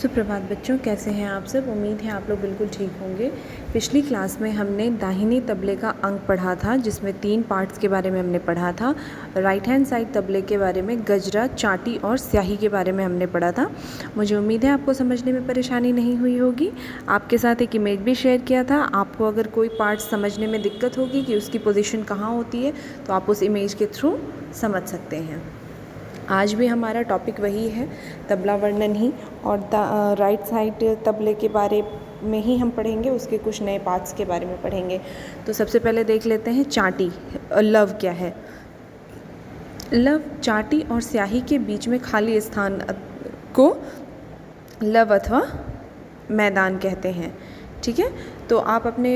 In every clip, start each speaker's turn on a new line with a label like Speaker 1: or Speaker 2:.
Speaker 1: सुप्रभात बच्चों, कैसे हैं आप सब। उम्मीद है आप लोग बिल्कुल ठीक होंगे। पिछली क्लास में हमने दाहिने तबले का अंक पढ़ा था, जिसमें 3 पार्ट्स के बारे में हमने पढ़ा था। राइट हैंड साइड तबले के बारे में गजरा, चाटी और स्याही के बारे में हमने पढ़ा था। मुझे उम्मीद है आपको समझने में परेशानी नहीं हुई होगी। आपके साथ एक इमेज भी शेयर किया था। आपको अगर कोई पार्ट समझने में दिक्कत होगी कि उसकी पोजीशन कहाँ होती है, तो आप उस इमेज के थ्रू समझ सकते हैं। आज भी हमारा टॉपिक वही है, तबला वर्णन ही, और राइट साइड तबले के बारे में ही हम पढ़ेंगे। उसके कुछ नए पार्ट्स के बारे में पढ़ेंगे। तो सबसे पहले देख लेते हैं चाटी, लव क्या है। लव चाटी और स्याही के बीच में खाली स्थान को लव अथवा मैदान कहते हैं। ठीक है, तो आप अपने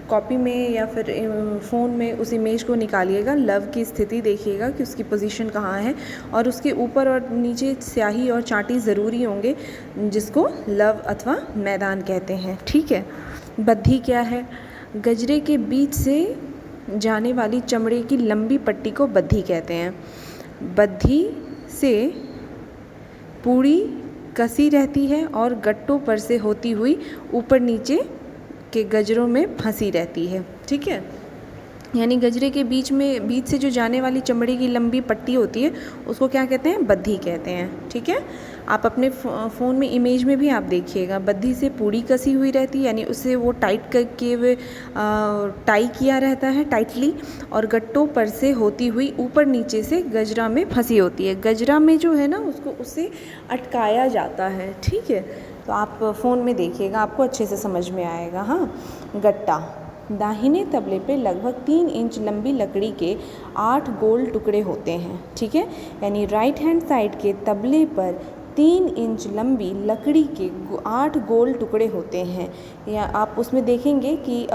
Speaker 1: कॉपी में या फिर फ़ोन में उस इमेज को निकालिएगा। लव की स्थिति देखिएगा कि उसकी पोजीशन कहाँ है, और उसके ऊपर और नीचे स्याही और चाटी ज़रूरी होंगे, जिसको लव अथवा मैदान कहते हैं। ठीक है, बद्धी क्या है। गजरे के बीच से जाने वाली चमड़े की लंबी पट्टी को बद्धी कहते हैं। बद्धी से पूरी कसी रहती है और गट्टों पर से होती हुई ऊपर नीचे के गजरों में फंसी रहती है। ठीक है, यानी गजरे के बीच से जो जाने वाली चमड़ी की लंबी पट्टी होती है, उसको क्या कहते हैं, बद्धी कहते हैं। ठीक है, आप अपने फ़ोन में इमेज में भी आप देखिएगा। बद्धी से पूरी कसी हुई रहती है, यानी उससे वो टाइट करके हुए टाई किया रहता है टाइटली, और गट्टों पर से होती हुई ऊपर नीचे से गजरा में फंसी होती है। गजरा में जो है ना, उसको उससे अटकाया जाता है। ठीक है, तो आप फ़ोन में देखिएगा, आपको अच्छे से समझ में आएगा। हाँ, गट्टा। दाहिने तबले पे लगभग 3 इंच लंबी लकड़ी के 8 गोल टुकड़े होते हैं। ठीक है, यानी राइट हैंड साइड के तबले पर 3 इंच लंबी लकड़ी के 8 गोल टुकड़े होते हैं। या आप उसमें देखेंगे कि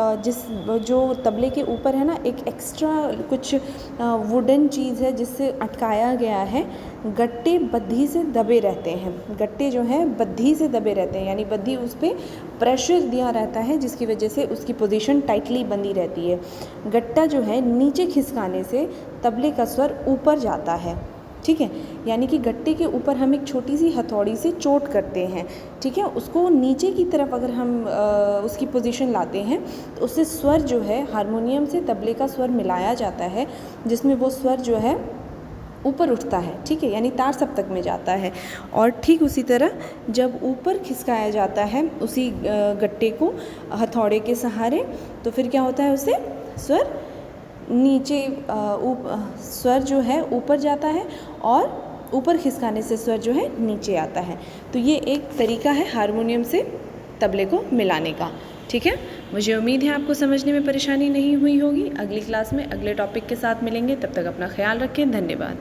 Speaker 1: जो तबले के ऊपर है ना, एक एक्स्ट्रा कुछ वुडन चीज़ है जिससे अटकाया गया है। गट्टे बद्धी से दबे रहते हैं। गट्टे जो हैं बद्धी से दबे रहते हैं, यानी बद्धी उस पर प्रेशर दिया रहता है, जिसकी वजह से उसकी पोजीशन टाइटली बंधी रहती है। गट्टा जो है नीचे खिसकाने से तबले का स्वर ऊपर जाता है। ठीक है, यानी कि गट्टे के ऊपर हम एक छोटी सी हथौड़ी से चोट करते हैं। ठीक है, उसको नीचे की तरफ अगर हम उसकी पोजीशन लाते हैं, तो उससे स्वर जो है हारमोनियम से तबले का स्वर मिलाया जाता है, जिसमें वो स्वर जो है ऊपर उठता है। ठीक है, यानी तार सप्तक में जाता है। और ठीक उसी तरह जब ऊपर खिसकाया जाता है उसी गट्टे को हथौड़े के सहारे, तो फिर क्या होता है, उससे स्वर नीचे स्वर जो है ऊपर जाता है, और ऊपर खिसकाने से स्वर जो है नीचे आता है। तो ये एक तरीका है हारमोनियम से तबले को मिलाने का। ठीक है, मुझे उम्मीद है आपको समझने में परेशानी नहीं हुई होगी। अगली क्लास में अगले टॉपिक के साथ मिलेंगे, तब तक अपना ख्याल रखें। धन्यवाद।